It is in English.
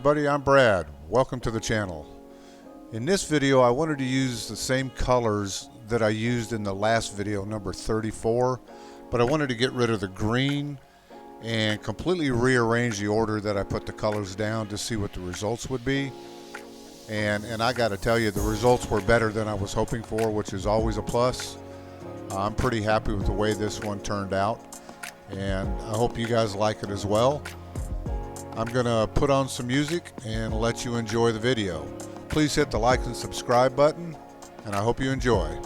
everybody, I'm Brad. Welcome to the channel. In this video I wanted to use the same colors that I used in the last video, number 34, but I wanted to get rid of the green and completely rearrange the order that I put the colors down to see what the results would be. And I gotta tell you, the results were better than I was hoping for, which is always a plus. I'm pretty happy with the way this one turned out, and I hope you guys like it as well. I'm gonna put on some music and let you enjoy the video. Please hit the like and subscribe button, and I hope you enjoy.